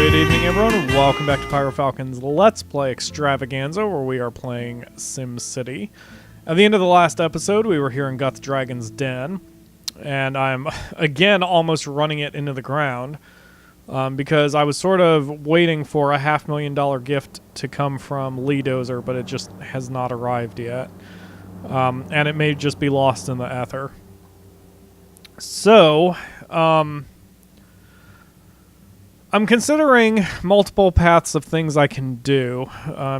Good evening, everyone, and welcome back to PyroFalkon's Let's Play Extravaganza, where we are playing SimCity. At the end of the last episode, we were here in Guth Dragon's Den, and I'm, again, almost running it into the ground, because I was sort of waiting for a $500,000 gift to come from Lee Dozer, but it just has not arrived yet. And it may just be lost in the ether. So, I'm considering multiple paths of things I can do,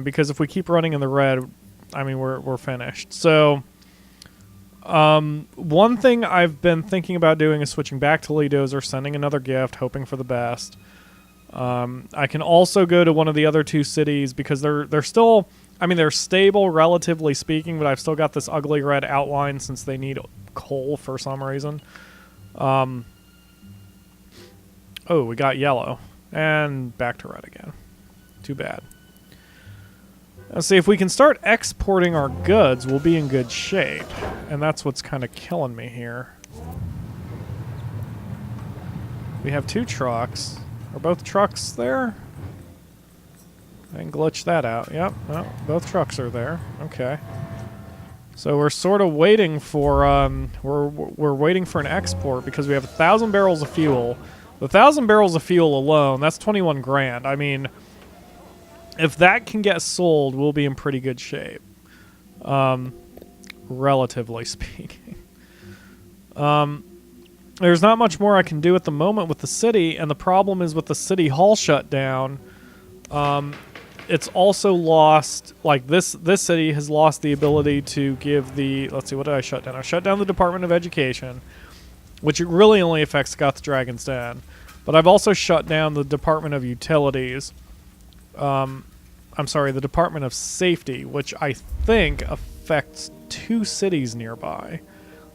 because if we keep running in the red, I mean, we're finished. So, one thing I've been thinking about doing is switching back to Lee Dozer, sending another gift, hoping for the best. I can also go to one of the other two cities, because they're still, I mean, they're stable, relatively speaking, but I've still got this ugly red outline since they need coal for some reason. Oh, we got yellow. And back to red again. Too bad. Let's see, if we can start exporting our goods, we'll be in good shape. And that's what's kind of killing me here. We have two trucks. Are both trucks there? I can glitch that out. Yep, well, both trucks are there. Okay. So we're sort of waiting for, we're waiting for an export because we have 1,000 barrels of fuel. The 1,000 barrels of fuel alone, that's 21 grand. I mean, if that can get sold, we'll be in pretty good shape. Relatively speaking. There's not much more I can do at the moment with the city, and the problem is with the city hall shut down, it's also lost, like this city has lost the ability to give the, let's see, what did I shut down? I shut down the Department of Education, which it really only affects Guth Dragon's Den. But I've also shut down the Department of Utilities. I'm sorry, the Department of Safety, which I think affects two cities nearby.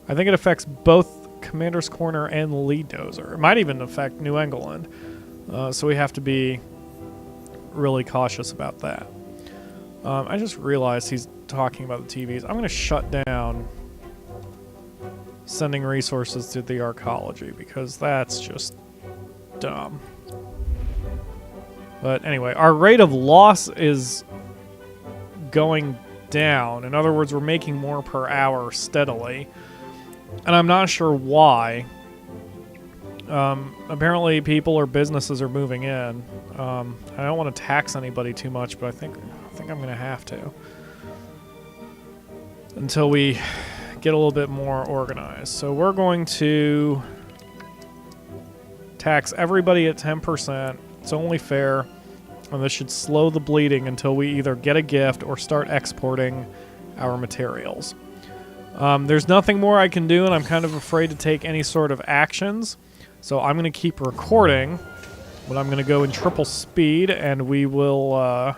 I think it affects both Commander's Corner and Lee Dozer. It might even affect New England. So we have to be really cautious about that. I just realized he's talking about the TVs. I'm going to shut down sending resources to the archaeology because that's just dumb. But anyway, our rate of loss is going down. In other words, we're making more per hour steadily. And I'm not sure why. Apparently people or businesses are moving in. I don't want to tax anybody too much, but I think I'm going to have to. Until we get a little bit more organized. So we're going to tax everybody at 10%. It's only fair. And this should slow the bleeding until we either get a gift or start exporting our materials. There's nothing more I can do, and I'm kind of afraid to take any sort of actions. So I'm going to keep recording, but I'm going to go in triple speed, and we will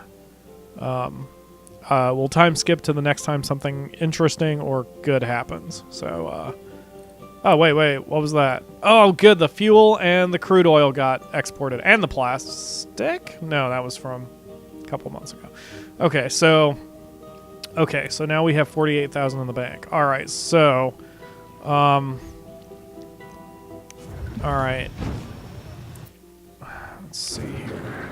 we'll time skip to the next time something interesting or good happens. So, oh, wait, what was that? Oh, good, the fuel and the crude oil got exported. And the plastic? No, that was from a couple months ago. Okay, so now we have 48,000 in the bank. All right, so, all right. Let's see here.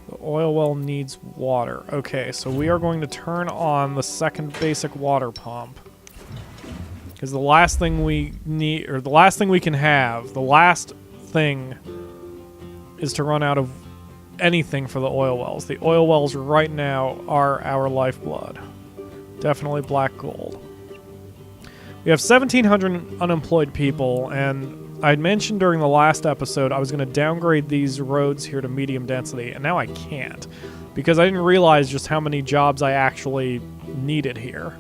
The oil well needs water. Okay, so we are going to turn on the second basic water pump. Because the last thing we need, or the last thing we can have, the last thing is to run out of anything for the oil wells. The oil wells right now are our lifeblood. Definitely black gold. We have 1,700 unemployed people, and I'd mentioned during the last episode I was going to downgrade these roads here to medium density, and now I can't. Because I didn't realize just how many jobs I actually needed here.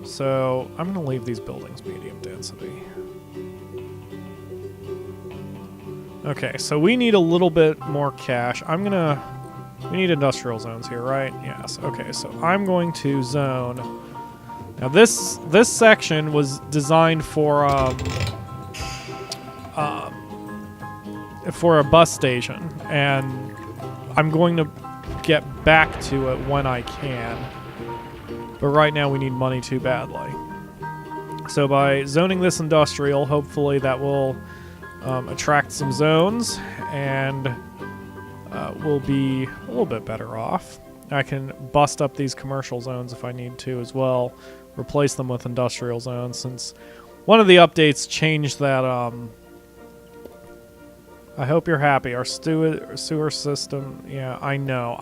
So I'm going to leave these buildings medium density. Okay, so we need a little bit more cash. We need industrial zones here, right? Yes. Okay, so I'm going to zone. Now this section was designed for a bus station, and I'm going to get back to it when I can. But right now we need money too badly. So by zoning this industrial, hopefully that will attract some zones, and we'll be a little bit better off. I can bust up these commercial zones if I need to as well, replace them with industrial zones, since one of the updates changed that. I hope you're happy. Our sewer system, yeah, I know.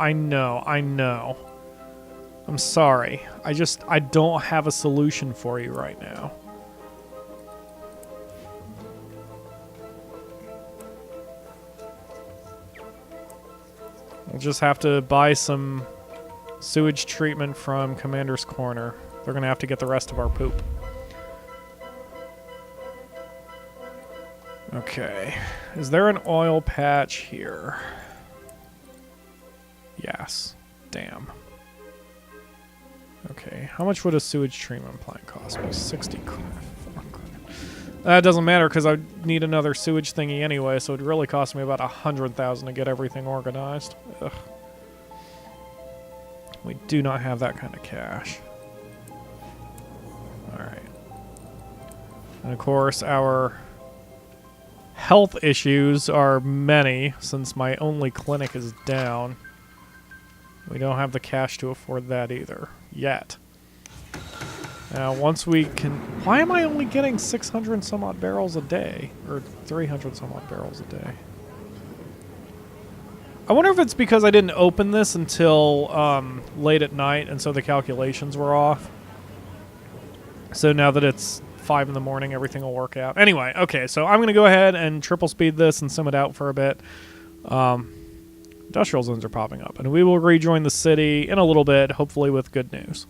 I'm sorry. I don't have a solution for you right now. We'll just have to buy some sewage treatment from Commander's Corner. They're going to have to get the rest of our poop. Okay. Is there an oil patch here? Yes. Damn. Okay. How much would a sewage treatment plant cost me? 60 crap. That doesn't matter because I need another sewage thingy anyway, so it'd really cost me about 100,000 to get everything organized. Ugh. We do not have that kind of cash. Alright. And of course, our health issues are many, since my only clinic is down. We don't have the cash to afford that either. Yet. Now, once we can... Why am I only getting 600 and some odd barrels a day? Or 300 some odd barrels a day? I wonder if it's because I didn't open this until late at night, and so the calculations were off. So now that it's 5 in the morning, everything will work out. Anyway, okay, so I'm going to go ahead and triple speed this and sim it out for a bit. Industrial zones are popping up, and we will rejoin the city in a little bit, hopefully with good news.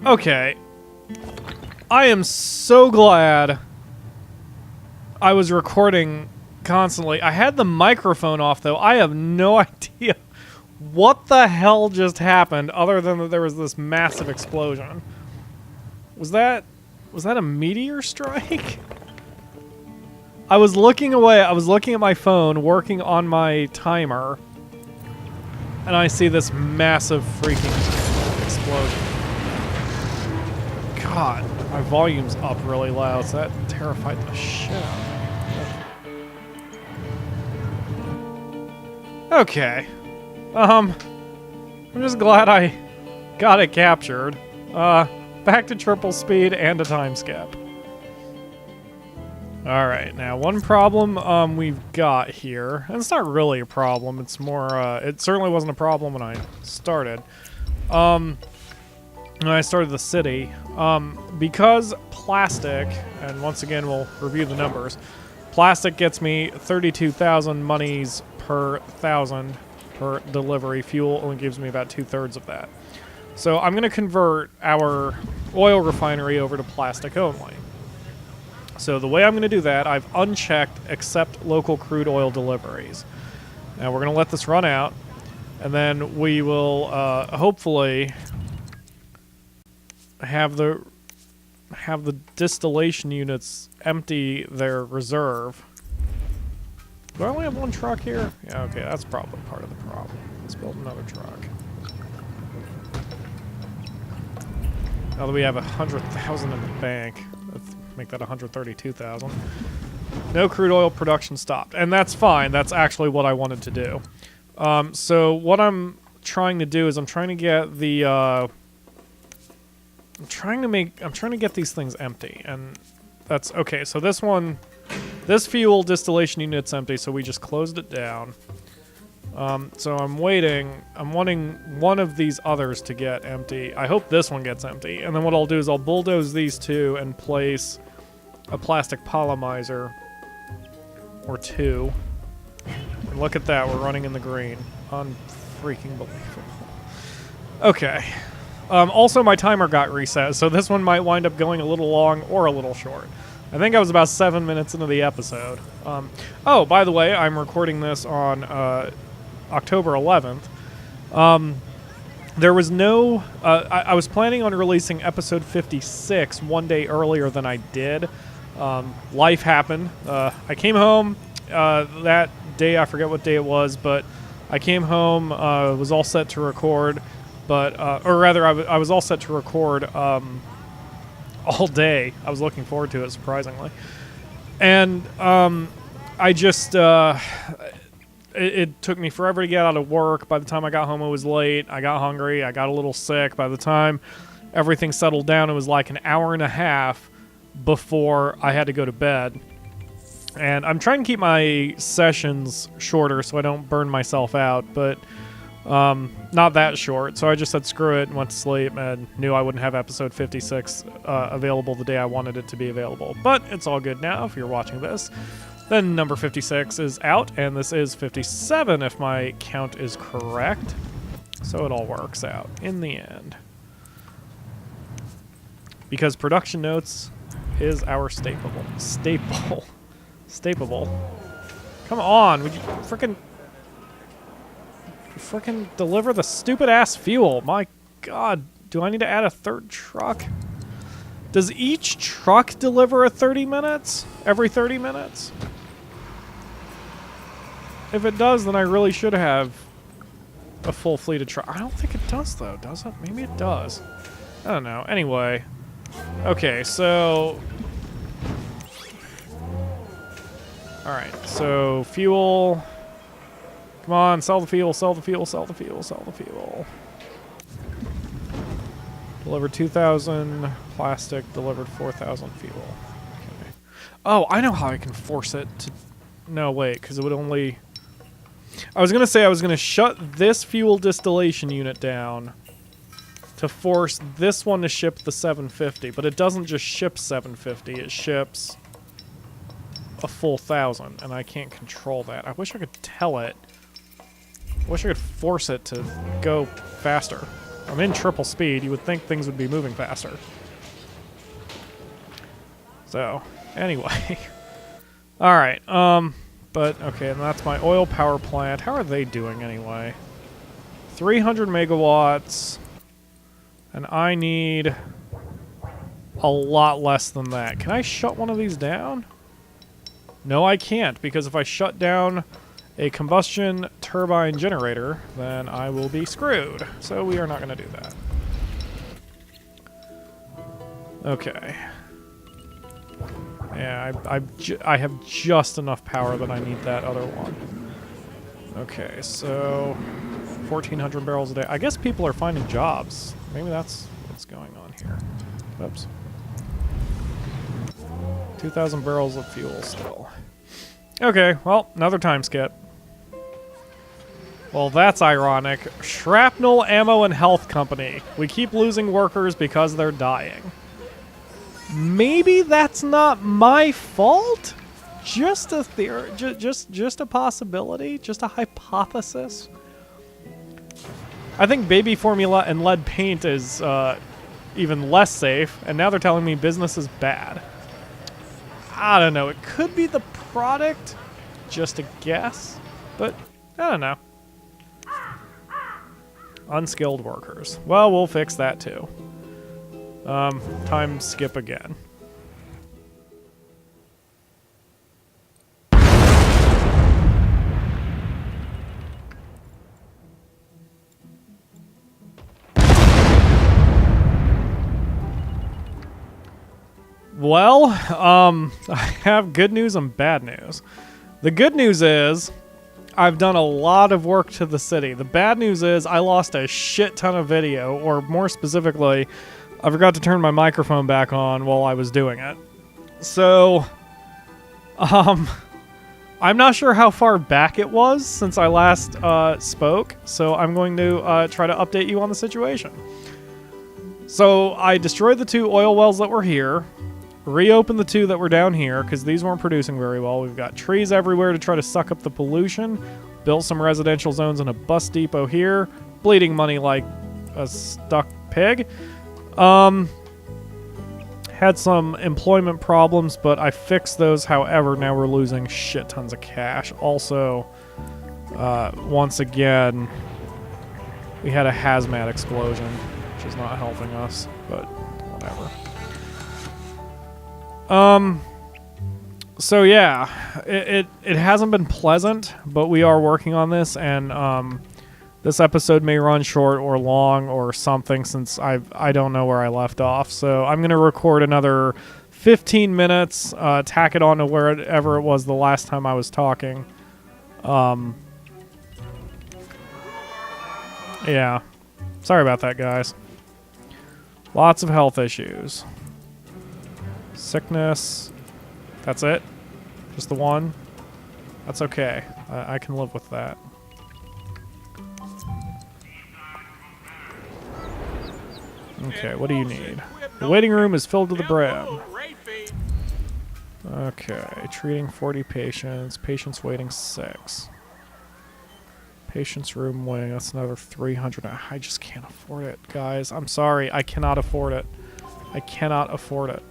Okay. I am so glad I was recording constantly. I had the microphone off, though. I have no idea what the hell just happened, other than that there was this massive explosion. Was that a meteor strike? I was looking away. I was looking at my phone, working on my timer, and I see this massive freaking explosion. God, my volume's up really loud, so that terrified the shit out of me. Okay. I'm just glad I got it captured. Back to triple speed and a time skip. Alright, now one problem we've got here, and it's not really a problem, it's more, it certainly wasn't a problem when I started. When I started the city, because plastic, and once again we'll review the numbers, plastic gets me 32,000 monies per 1,000 per delivery. Fuel only gives me about 2/3 of that. So I'm going to convert our oil refinery over to plastic only. So the way I'm going to do that, I've unchecked accept local crude oil deliveries. Now we're going to let this run out, and then we will hopefully have the distillation units empty their reserve. Do I only have one truck here? Yeah, okay, that's probably part of the problem. Let's build another truck. Now that we have 100,000 in the bank, let's make that 132,000. No crude oil production stopped, and that's fine. That's actually what I wanted to do. So what I'm trying to do is I'm trying to get the I'm trying to get these things empty, and that's okay. So this this fuel distillation unit's empty, so we just closed it down. So I'm wanting one of these others to get empty. I hope this one gets empty, and then what I'll do is I'll bulldoze these two and place a plastic polymizer or two. And look at that, we're running in the green. Unfreaking believable. Okay. Also, my timer got reset, so this one might wind up going a little long or a little short. I think I was about 7 minutes into the episode. Oh, by the way, I'm recording this on October 11th. There was no... I was planning on releasing episode 56 one day earlier than I did. Life happened. I came home that day. I forget what day it was, but I came home, was all set to record, but... or rather, I was all set to record all day. I was looking forward to it, surprisingly. And I just... It took me forever to get out of work. By the time I got home, it was late. I got hungry. I got a little sick. By the time everything settled down, it was like an hour and a half before I had to go to bed. And I'm trying to keep my sessions shorter so I don't burn myself out, but not that short. So I just said screw it and went to sleep and knew I wouldn't have episode 56 available the day I wanted it to be available. But it's all good now if you're watching this. Then number 56 is out, and this is 57 if my count is correct. So it all works out in the end. Because production notes is our staple. Come on, would you frickin' deliver the stupid ass fuel? My god, do I need to add a third truck? Does each truck deliver every 30 minutes? If it does, then I really should have a full fleet of trucks. I don't think it does, though, does it? Maybe it does. I don't know. Anyway. Okay, so... Alright, so fuel... Come on, sell the fuel. Delivered 2,000 plastic, delivered 4,000 fuel. Okay. Oh, I know how I can force it to... No, wait, because it would only... I was going to say I was going to shut this fuel distillation unit down to force this one to ship the 750, but it doesn't just ship 750, it ships a full 1,000, and I can't control that. I wish I could tell it. I wish I could force it to go faster. I'm in triple speed, you would think things would be moving faster. So, anyway. Alright, but, okay, and that's my oil power plant. How are they doing, anyway? 300 megawatts. And I need a lot less than that. Can I shut one of these down? No, I can't, because if I shut down a combustion turbine generator, then I will be screwed. So we are not going to do that. Okay. Yeah, I have just enough power that I need that other one. Okay, so 1,400 barrels a day. I guess people are finding jobs. Maybe that's what's going on here. Oops. 2,000 barrels of fuel still. Okay, well, another time skip. Well, that's ironic. Shrapnel Ammo and Health Company. We keep losing workers because they're dying. Maybe that's not my fault? Just a theory, just a possibility, just a hypothesis. I think baby formula and lead paint is even less safe, and now they're telling me business is bad. I don't know. It could be the product, just a guess, but I don't know. Unskilled workers. Well, we'll fix that too. Time skip again. Well, I have good news and bad news. The good news is I've done a lot of work to the city. The bad news is I lost a shit ton of video, or more specifically, I forgot to turn my microphone back on while I was doing it. So, I'm not sure how far back it was since I last spoke, so I'm going to try to update you on the situation. So, I destroyed the 2 oil wells that were here, reopened the 2 that were down here, because these weren't producing very well. We've got trees everywhere to try to suck up the pollution, built some residential zones and a bus depot here, bleeding money like a stuck pig. Had some employment problems, but I fixed those. However, now we're losing shit tons of cash. Also, once again, We had a hazmat explosion, which is not helping us, but whatever. So yeah, it hasn't been pleasant, but we are working on this, and this episode may run short or long or something, since I don't know where I left off. So I'm gonna record another 15 minutes, tack it on to wherever it was the last time I was talking. Yeah. Sorry about that, guys. Lots of health issues. Sickness. That's it? Just the one? That's okay. I can live with that. Okay, what do you need? The waiting room is filled to the brim. Okay, treating 40 patients. Patients waiting 6. Patients room wing, that's another 300. I just can't afford it, guys. I'm sorry, I cannot afford it. I cannot afford it.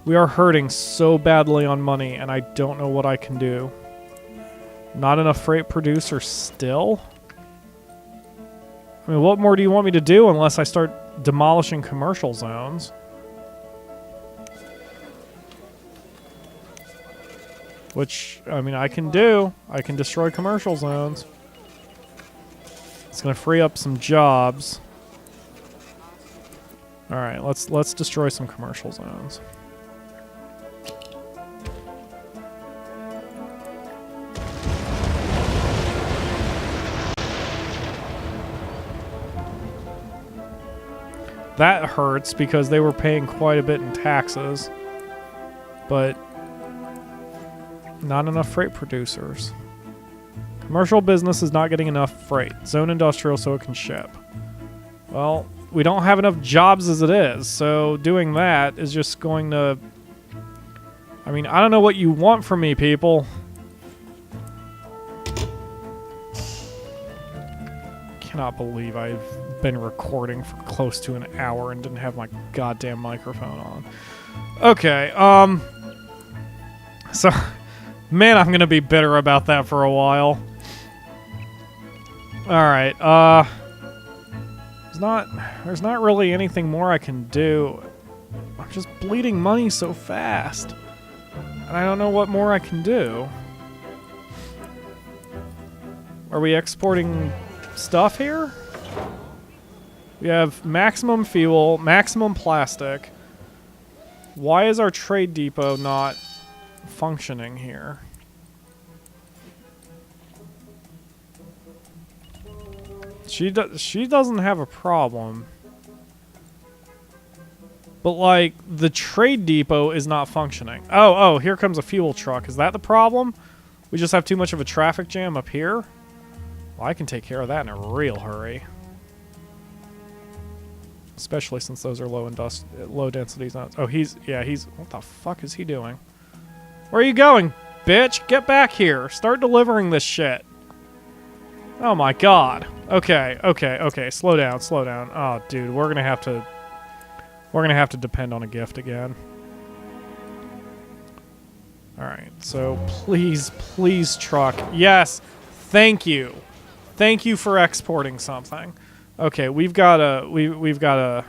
We are hurting so badly on money, and I don't know what I can do. Not enough freight producer still? I mean, what more do you want me to do unless I start demolishing commercial zones? Which, I mean, I can do. I can destroy commercial zones. It's going to free up some jobs. All right, let's destroy some commercial zones. That hurts because they were paying quite a bit in taxes. But not enough freight producers. Commercial business is not getting enough freight. Zone industrial so it can ship. Well, we don't have enough jobs as it is, so doing that is just going to... I mean, I don't know what you want from me, people. Cannot believe I've been recording for close to an hour and didn't have my goddamn microphone on. Okay, so... Man, I'm gonna be bitter about that for a while. Alright, there's not really anything more I can do. I'm just bleeding money so fast. And I don't know what more I can do. Are we exporting stuff here? We have maximum fuel, maximum plastic. Why is our trade depot not functioning here? She doesn't have a problem. But like the trade depot is not functioning. Oh, here comes a fuel truck. Is that the problem? We just have too much of a traffic jam up here? Well, I can take care of that in a real hurry. Especially since those are low density zones. Oh, he's what the fuck is he doing? Where are you going, bitch? Get back here. Start delivering this shit. Oh my god. Okay. Slow down. Oh, dude, we're gonna have to depend on a gift again. All right. So please, truck. Yes. Thank you. Thank you for exporting something. Okay, we've gotta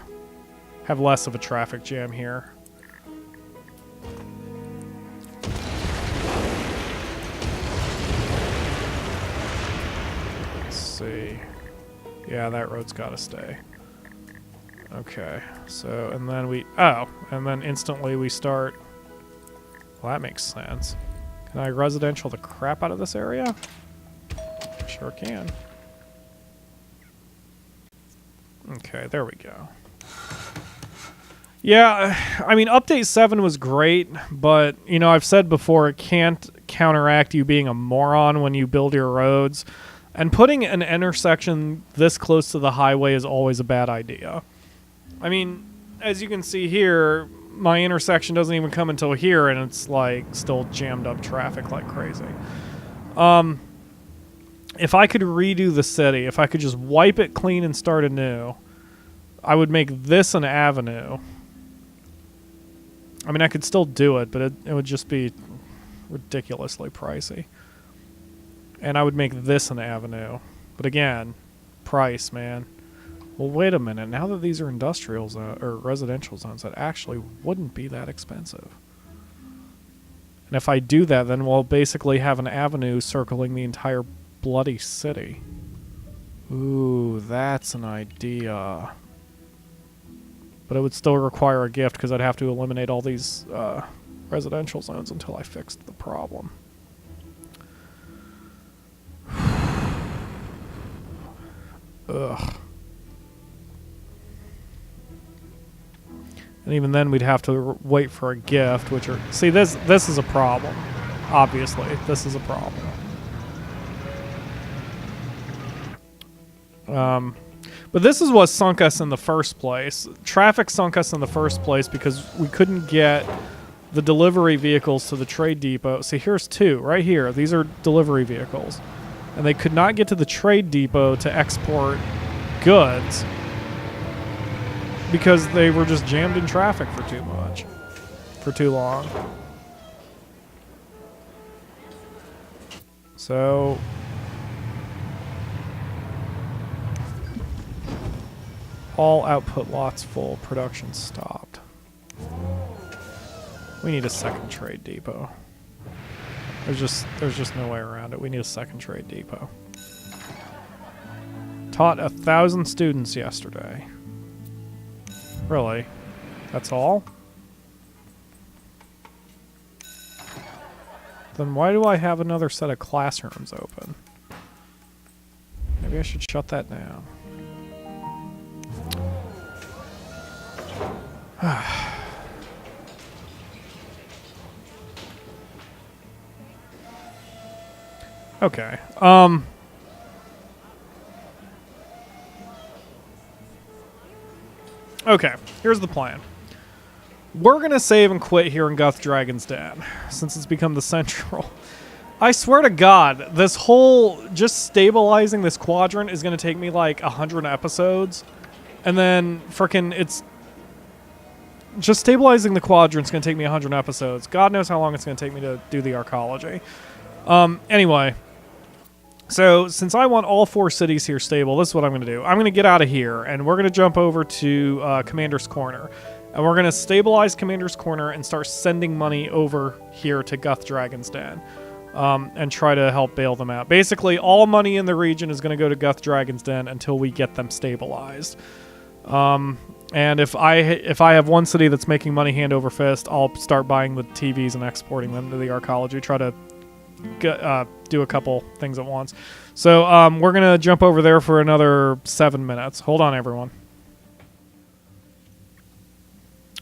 have less of a traffic jam here. See. Yeah, that road's gotta stay. Okay, so, and then and then instantly we start... Well, that makes sense. Can I residential the crap out of this area? Sure can. Okay, there we go. Yeah, I mean, Update 7 was great, but, you know, I've said before, it can't counteract you being a moron when you build your roads. And putting an intersection this close to the highway is always a bad idea. I mean, as you can see here, my intersection doesn't even come until here, and it's, like, still jammed up traffic like crazy. If I could redo the city, if I could just wipe it clean and start anew, I would make this an avenue. I mean, I could still do it, but it would just be ridiculously pricey. And I would make this an avenue. But again, price, man. Well, wait a minute. Now that these are industrial or residential zones, that actually wouldn't be that expensive. And if I do that, then we'll basically have an avenue circling the entire bloody city. Ooh, that's an idea. But it would still require a gift because I'd have to eliminate all these residential zones until I fixed the problem. Ugh. And even then, we'd have to wait for a gift, which are... See, this is a problem. Obviously, this is a problem. But this is what sunk us in the first place. Traffic sunk us in the first place because we couldn't get the delivery vehicles to the trade depot. See, here's two, right here. These are delivery vehicles. And they could not get to the trade depot to export goods because they were just jammed in traffic for too long. So... all output lots full, production stopped. We need a second trade depot. There's just no way around it. We need a second trade depot. Taught 1,000 students yesterday. Really? That's all? Then why do I have another set of classrooms open? Maybe I should shut that down. Okay. Okay, here's the plan. We're gonna save and quit here in Guth Dragon's Den, since it's become the central. I swear to God, this whole just stabilizing this quadrant is gonna take me like 100 episodes, and then frickin' it's just stabilizing the quadrant's gonna take me 100 episodes. God knows how long it's gonna take me to do the arcology. Anyway. So, since I want all 4 cities here stable, this is what I'm going to do. I'm going to get out of here, and we're going to jump over to Commander's Corner. And we're going to stabilize Commander's Corner and start sending money over here to Guth Dragon's Den. And try to help bail them out. Basically, all money in the region is going to go to Guth Dragon's Den until we get them stabilized. And if I have one city that's making money hand over fist, I'll start buying the TVs and exporting them to the arcology. Try to do a couple things at once. So we're going to jump over there for another 7 minutes. Hold on, everyone.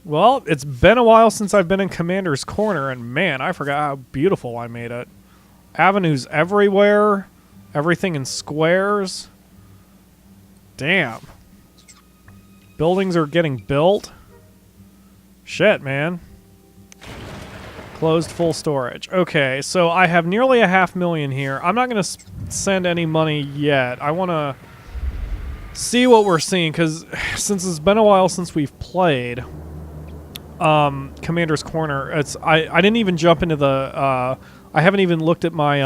Well, it's been a while since I've been in Commander's Corner, and man, I forgot how beautiful I made it. Avenues everywhere. Everything in squares. Damn. Buildings are getting built. Shit, man. Closed full storage. Okay, so I have nearly 500,000 here. I'm not going to send any money yet. I want to see what we're seeing, because since it's been a while since we've played Commander's Corner, I didn't even jump into the... I haven't even looked at my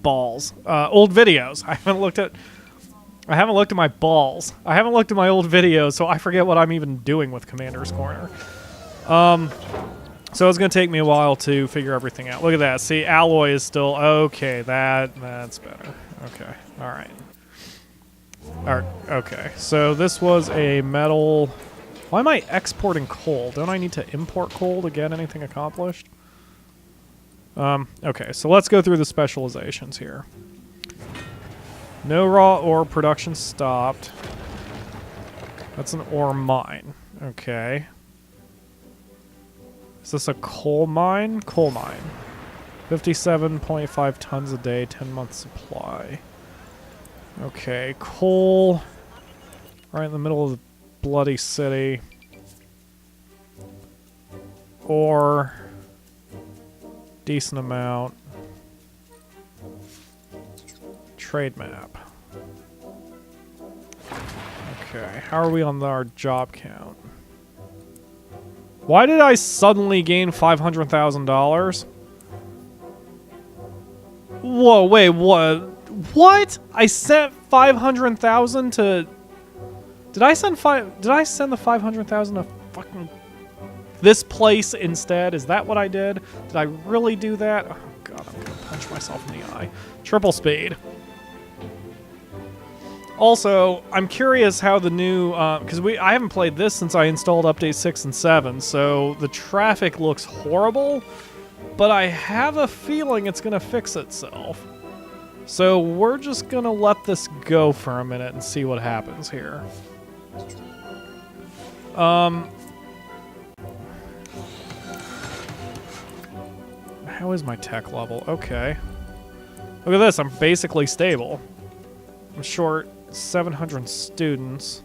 balls. Old videos. I haven't looked at my balls. I haven't looked at my old videos, so I forget what I'm even doing with Commander's Corner. So it's going to take me a while to figure everything out. Look at that. See, alloy is still... Okay, that's better. Okay, all right. Okay, so this was a metal... Why am I exporting coal? Don't I need to import coal to get anything accomplished? Okay, so let's go through the specializations here. No raw ore production stopped. That's an ore mine. Okay. Is this a coal mine? Coal mine. 57.5 tons a day, 10-month supply. Okay, coal. Right in the middle of the bloody city. Ore. Decent amount. Trade map. Okay, how are we on our job count? Why did I suddenly gain $500,000? Whoa, wait, what? What? I sent 500,000 to... Did I send the 500,000 to fucking this place instead? Is that what I did? Did I really do that? Oh god, I'm gonna punch myself in the eye. Triple speed. Also, I'm curious how the new, because I haven't played this since I installed update 6 and 7, so the traffic looks horrible, but I have a feeling it's gonna fix itself. So we're just gonna let this go for a minute and see what happens here. How is my tech level? Okay. Look at this, I'm basically stable. I'm short 700 students.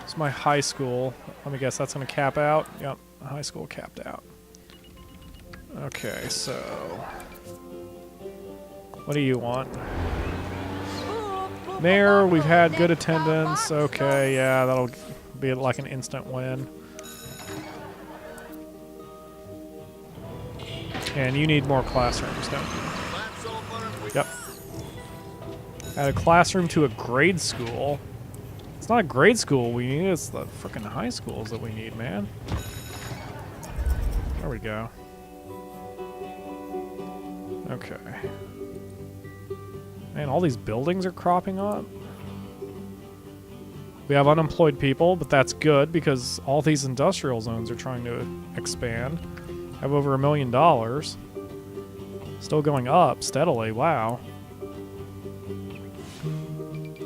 It's my high school. Let me guess, that's gonna cap out? Yep, high school capped out. Okay, so... What do you want? Mayor, we've had good attendance. Okay, yeah, that'll be like an instant win. And you need more classrooms, don't you? Yep. Add a classroom to a grade school. It's not a grade school we need, it's the frickin' high schools that we need, man. There we go. Okay. Man, all these buildings are cropping up. We have unemployed people, but that's good because all these industrial zones are trying to expand. Have over $1 million. Still going up steadily, wow.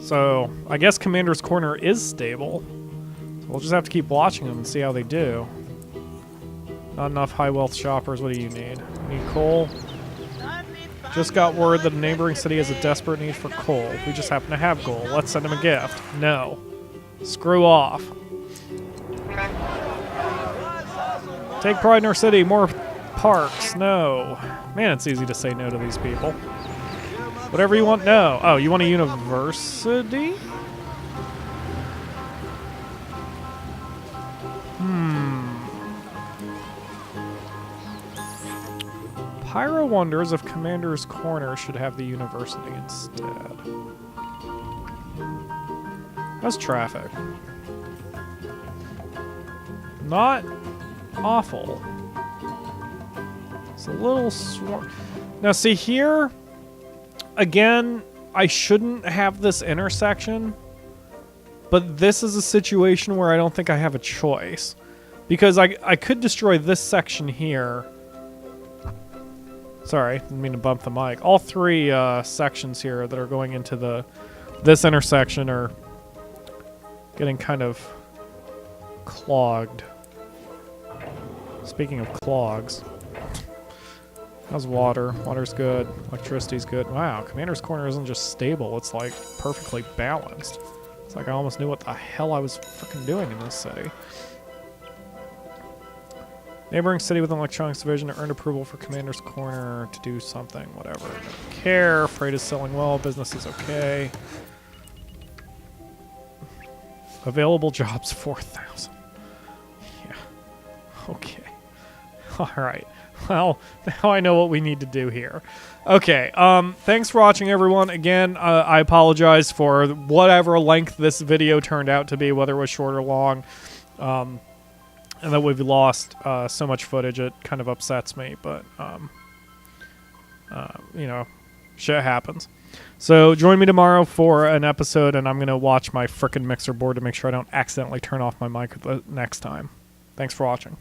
So, I guess Commander's Corner is stable. So we'll just have to keep watching them and see how they do. Not enough high wealth shoppers, what do you need? You need coal? Just got word that a neighboring city has a desperate need for coal. We just happen to have coal. Let's send him a gift. No. Screw off. Take pride in our city. More parks. No. Man, it's easy to say no to these people. Whatever you want. No. Oh, you want a university? Pyro wonders if Commander's Corner should have the university instead. How's traffic? Not awful. It's a little Now see here, again, I shouldn't have this intersection, but this is a situation where I don't think I have a choice. Because I could destroy this section here. Sorry, didn't mean to bump the mic. All three sections here that are going into this intersection are getting kind of clogged. Speaking of clogs, how's water? Water's good. Electricity's good. Wow, Commander's Corner isn't just stable, it's like perfectly balanced. It's like I almost knew what the hell I was freaking doing in this city. Neighboring city with an electronics division earned approval for Commander's Corner to do something, whatever. Don't care. Freight is selling well. Business is okay. Available jobs 4,000. Yeah. Okay. All right. Well, now I know what we need to do here. Okay. Thanks for watching, everyone. Again, I apologize for whatever length this video turned out to be, whether it was short or long. And that we've lost so much footage, it kind of upsets me, but, you know, shit happens. So join me tomorrow for an episode, and I'm going to watch my frickin' mixer board to make sure I don't accidentally turn off my mic the next time. Thanks for watching.